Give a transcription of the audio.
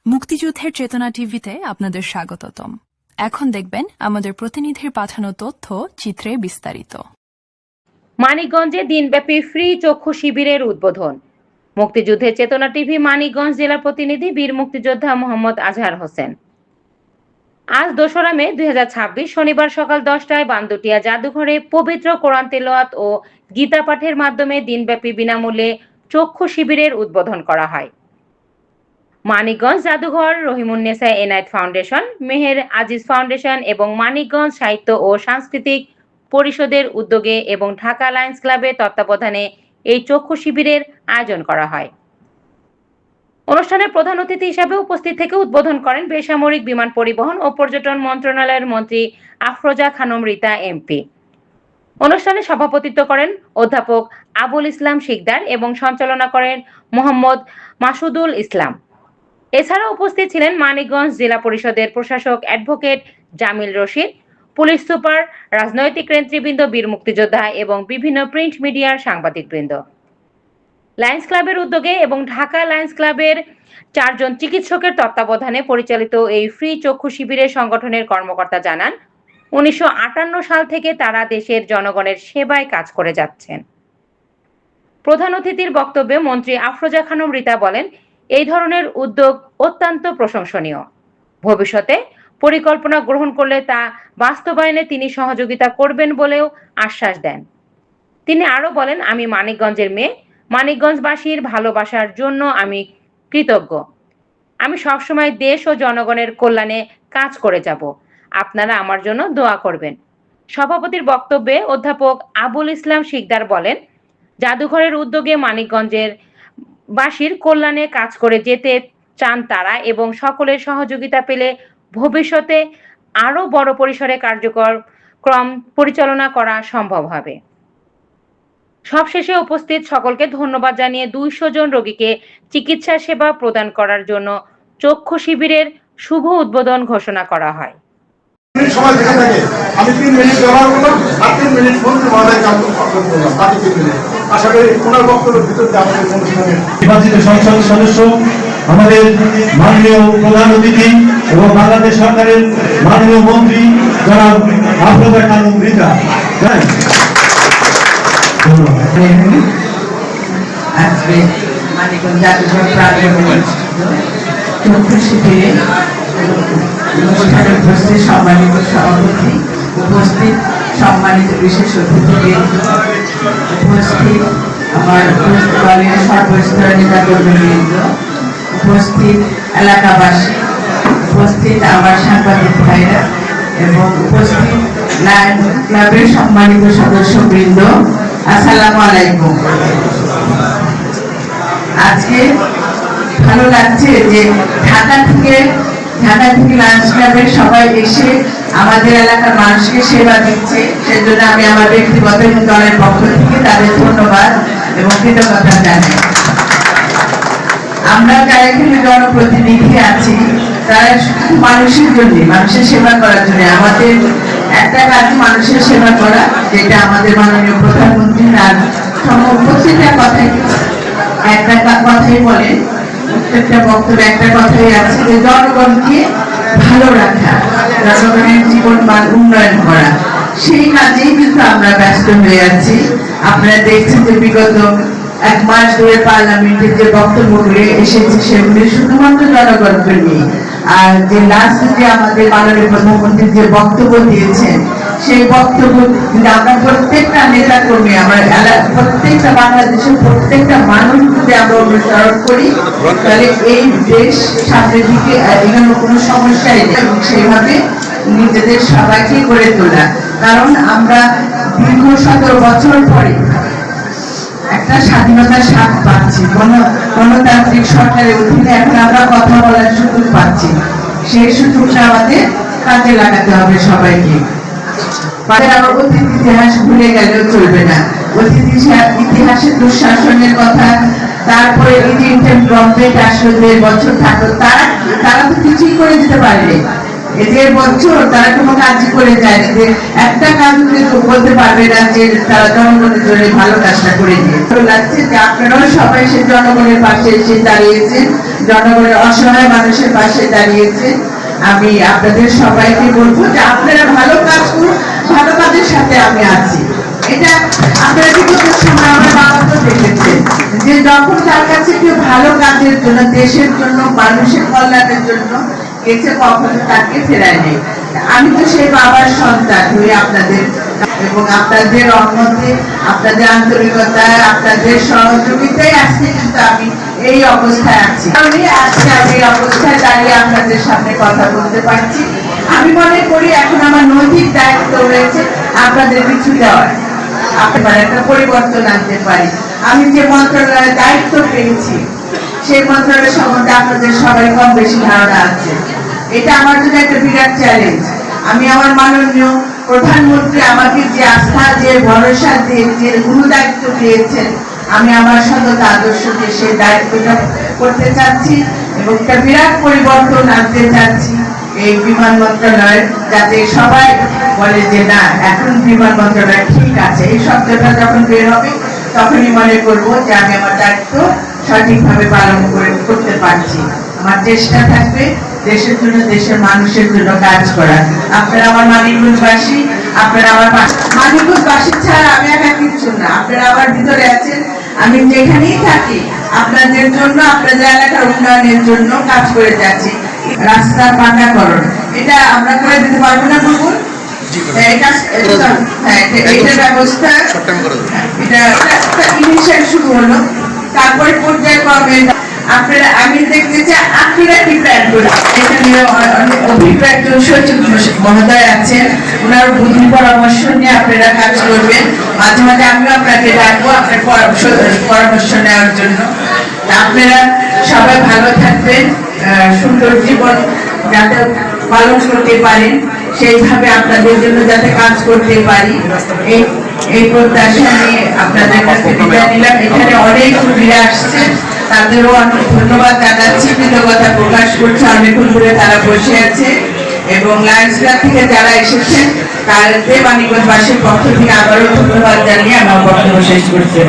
মুক্তিযুদ্ধের চেতনা টিভিতে আপনাদের স্বাগতম। এখন দেখবেন আমাদের প্রতিনিধির পাঠানো তথ্য চিত্রে বিস্তারিত। মানিকগঞ্জে দিনব্যাপী ফ্রি চক্ষু শিবিরের উদ্বোধন। মুক্তিযুদ্ধের চেতনা টিভি মানিকগঞ্জ জেলার প্রতিনিধি বীর মুক্তিযোদ্ধা মোহাম্মদ আজহার হোসেন। আজ ২রা মে ২০২৬ শনিবার সকাল 10টায় বান্দুটিয়া জাদুঘরে পবিত্র কোরআন তেলাওয়াত ও গীতা পাঠের মাধ্যমে দিনব্যাপী বিনামূল্যে চক্ষু শিবিরের উদ্বোধন করা হয়। মানিকগঞ্জ জাদুঘর, রহিমুন্নেসা এনায়েত ফাউন্ডেশন, মেহের আজিজ ফাউন্ডেশন এবং মানিকগঞ্জ সাহিত্য ও সাংস্কৃতিক পরিষদের উদ্যোগে এবং ঢাকা লায়ন্স ক্লাবের তত্ত্বাবধানে এই চক্ষু শিবিরের আয়োজন করা হয়। অনুষ্ঠানের প্রধান অতিথি হিসেবে উপস্থিত থেকে উদ্বোধন করেন বেসামরিক বিমান পরিবহন ও পর্যটন মন্ত্রণালয়ের মন্ত্রী আফরোজা খানম রিতা এমপি। অনুষ্ঠানে সভাপতিত্ব করেন অধ্যাপক আবুল ইসলাম শিকদার এবং সঞ্চালনা করেন মোহাম্মদ মাসুদুল ইসলাম। এছাড়া উপস্থিত ছিলেন মানিকগঞ্জ জেলা পরিষদের প্রশাসক advocate Jamil Rashid, police super, রাজনৈতিক নেতৃবৃন্দ, বীর মুক্তিযোদ্ধা এবং বিভিন্ন প্রিন্ট মিডিয়ার সাংবাদিকবৃন্দ। লায়ন্স ক্লাবের উদ্যোগে এবং ঢাকা লায়ন্স ক্লাবের 4 জন চিকিৎসকের তত্ত্বাবধানে পরিচালিত এই ফ্রি চক্ষু শিবিরের সংগঠনের কর্মকর্তা জানান, 1958 সাল থেকে তারা দেশের জনগণের সেবায় কাজ করে যাচ্ছেন। প্রধান অতিথির বক্তব্যে মন্ত্রী আফরোজা খানম রিতা বলেন, এই ধরনের উদ্যোগ অত্যন্ত প্রশংসনীয়। ভবিষ্যতে পরিকল্পনা গ্রহণ করলে তা বাস্তবায়নে তিনি সহযোগিতা করবেন বলেও আশ্বাস দেন। তিনি আরো বলেন, আমি মানিকগঞ্জের মেয়ে, মানিকগঞ্জবাসীর ভালোবাসার জন্য আমি কৃতজ্ঞ। আমি সবসময় দেশ ও জনগণের কল্যাণে কাজ করে যাব। আপনারা আমার জন্য দোয়া করবেন। সভাপতির বক্তব্যে অধ্যাপক আবুল ইসলাম শিকদার বলেন, জাদুঘরের উদ্যোগে মানিকগঞ্জের বাসীর কল্যাণে কাজ করে যেতে চান তারা এবং সকলের সহযোগিতা পেলে ভবিষ্যতে আরো বড় পরিসরে কার্যক্রম পরিচালনা করা সম্ভব হবে। সবশেষে উপস্থিত সকলকে ধন্যবাদ জানিয়ে 200 জন রোগীকে চিকিৎসা সেবা প্রদান করার জন্য চক্ষু শিবিরের শুভ উদ্বোধন ঘোষণা করা হয়। সময় থেকে থাকে আমি 3 মিনিট ব্যবহার করলাম আর 3 মিনিট মন্ত্রী মহোদয়কে আমি সম্বোধন করলাম, বাকি 3 মিনিট। আশা করি ওনার বক্তব্যের ভিতর দিয়ে আমাদের অনুষ্ঠানের নির্বাচিত সংসদ সদস্য, আমাদের মাননীয় প্রধান অতিথি এবং বাংলাদেশ সরকারের মাননীয় মন্ত্রী জনাব আফরোজা খানম রিতা। আজকে মানিকগঞ্জ জাদুঘর প্রাঙ্গণে চক্ষু শিবিরে অনুষ্ঠানে উপস্থিত সম্মানিত সভাপতি, উপস্থিত সম্মানিত বিশেষ অতিথিবৃন্দ, উপস্থিত আমার দলের সর্বস্তরের নেতাকর্মীবৃন্দ, উপস্থিত এলাকাবাসী, উপস্থিত আমার সাংবাদিক ভাইরা এবং উপস্থিত লায়ন ক্লাবের সম্মানিত সদস্যবৃন্দ, আসসালামু আলাইকুম। আজকে ভালো লাগছে যে ঢাকা থেকে লায়ন্স ক্লাবের সবাই এসে আমাদের এলাকার মানুষকে সেবা দিচ্ছে। সেজন্য আমি আমার ব্যক্তিগত দলের পক্ষ থেকে তাদের ধন্যবাদ এবং কৃতজ্ঞতা জানাই। আমরা যারা এখানে জনপ্রতিনিধি আছি তারা শুধু মানুষের জন্য, মানুষের সেবা করার জন্য, আমাদের একটা কাজ মানুষের সেবা করা, যেটা আমাদের মাননীয় প্রধানমন্ত্রী তার প্রত্যেকটা কথাই বলেন, প্রত্যেকটা বক্তব্যে একটা কথাই আছে যে জনগণকে ভালো রাখা, জনগণের জীবন মান উন্নয়ন করা। সেই কাজেই কিন্তু আমরা ব্যস্ত হয়ে আছি। আপনারা দেখছেন যে বিগত 1 মাস ধরে পার্লামেন্টের যে বক্তব্যগুলো এসেছে সেগুলি শুধুমাত্র জনগণকে নিয়ে। আর যে লাস্ট যে আমাদের মাননীয় প্রধানমন্ত্রী যে বক্তব্য দিয়েছেন, সেই বক্তব্য যদি আমরা প্রত্যেকটা নেতা কর্মী, আমরা প্রত্যেকটা বাংলাদেশের প্রত্যেকটা মানুষ যদি আমরা অনুসরণ করি, তাহলে এই দেশ সামনের দিকে এখানে কোনো সমস্যাই নেই। এবং সেইভাবে নিজেদের সবাইকে গড়ে তোলা, কারণ আমরা দীর্ঘ 17 বছর পরে একটা স্বাধীনতার স্বাদ পাচ্ছি, গণতান্ত্রিক সরকারের অধীনে এখন আমরা কথা বলার সুযোগ পাচ্ছি। সেই সুযোগটা আমাদের কাজে লাগাতে হবে সবাইকে। আমার অতীত ইতিহাস ভুলে গেলেও চলবে না। অতীত ইতিহাসের দুঃশাসনের কথা, তারপরে গভর্নমেন্ট আসলে 1.5 বছর থাকলো, তারা তো কিছুই করে দিতে পারবে। 1.5 বছর তারা কোনো কাজই করে যায়নি, যে একটা কাজ বলতে পারবে না যে তারা জনগণের জন্য ভালো কাজটা করে দিয়ে। ভালো লাগছে যে আপনারাও সবাই সে জনগণের পাশে এসে দাঁড়িয়েছেন, জনগণের অসহায় মানুষের পাশে দাঁড়িয়েছেন। আমি আপনাদের সবাইকে বলবো যে আপনারা ভালো কাজ করুন, ভালো কাজের সাথে আমি আছি। এটা আপনারা বিগত সময় আমার বাবা তো দেখেছেন যে যখন তার কাছে কেউ ভালো কাজের জন্য, দেশের জন্য, মানুষের কল্যাণের জন্য গেছে, কখনো তাকে ফেরায় নেই। আমি তো সেই বাবার সন্তান হই আপনাদের, এবং আপনাদের রহমতে, আপনাদের আন্তরিকতায়, আপনাদের সহযোগিতায় আজকে কিন্তু আমি এই অবস্থায় আছি। আজকে আমি এই অবস্থায় দাঁড়িয়ে আপনাদের সামনে কথা বলতে পারছি। আমি মনে করি এখন আমার নৈতিক দায়িত্ব রয়েছে আপনাদের কিছু দেওয়ার, আপনার একটা পরিবর্তন আনতে পারি। আমি যে মন্ত্রণালয়ের দায়িত্ব পেয়েছি সেই মন্ত্রণালয় সম্বন্ধে আপনাদের সবাই কম বেশি ধারণা আছে। এটা আমার জন্য একটা বিরাট চ্যালেঞ্জ। আমি আমার মাননীয় প্রধানমন্ত্রী আমাকে যে আস্থা, যে ভরসা দিয়ে, যে গুরু দায়িত্ব দিয়েছেন, আমি আমার সতত আদর্শকে সেই দায়িত্বটা করতে চাচ্ছি এবং একটা বিরাট পরিবর্তন আনতে চাচ্ছি এই বিমান মন্ত্রণালয়, যাতে সবাই বলে যে না, এখন বিমান মন্ত্রণালয় ঠিক আছে। এই শব্দটা যখন বের হবে তখনই মনে করবো যে আমি আমার দায়িত্ব সঠিকভাবে পালন করতে পারছি। আমার চেষ্টা থাকবে দেশের জন্য, দেশের মানুষের জন্য কাজ করা। আপনারা আমার মানিকগঞ্জবাসী, আপনারা আমার মানিকগঞ্জবাসী ছাড়া আমি একা কিচ্ছু না। আপনারা আমার ভিতরে আছেন। আমি যেখানেই থাকি আপনাদের জন্য, আপনাদের এলাকার উন্নয়নের জন্য কাজ করে যাচ্ছি। রাস্তা পাকাকরণ এটা আমরা করে দিতে পারবো না বুবুল? এটার ব্যবস্থা এটা ইনিশিয়াল শুরু হলো, তারপরে পর্যায়ক্রমে আপনারা, আমি দেখতে চাই আপনারা কি প্ল্যান করবেন। এখানে অনেক অভিজ্ঞ একজন সচিব মহোদয় আছেন, ওনার বুদ্ধি পরামর্শ নিয়ে আপনারা কাজ করবেন। মাঝে মাঝে আমিও আপনাকে ডাকবো আপনার পরামর্শ নেওয়ার জন্য। আপনারা সবাই ভালো থাকবেন, সুন্দর জীবন যাতে পালন করতে পারেন, সেইভাবে আপনাদের জন্য যাতে কাজ করতে পারি, এই প্রত্যাশা নিয়ে আপনাদের কাছে বিদায় নিলাম। এখানে অনেক রোগীরা আসছেন, তাদেরও অনেক ধন্যবাদ জানাচ্ছি, কৃতজ্ঞতা প্রকাশ করছে। অনেকক্ষণ ধরে তারা বসে আছে এবং লায়ন্স ক্লাব থেকে যারা এসেছেন তাদের মানিকগঞ্জবাসীর পক্ষ থেকে আবারও ধন্যবাদ জানিয়ে আমার বক্তব্য শেষ করছি।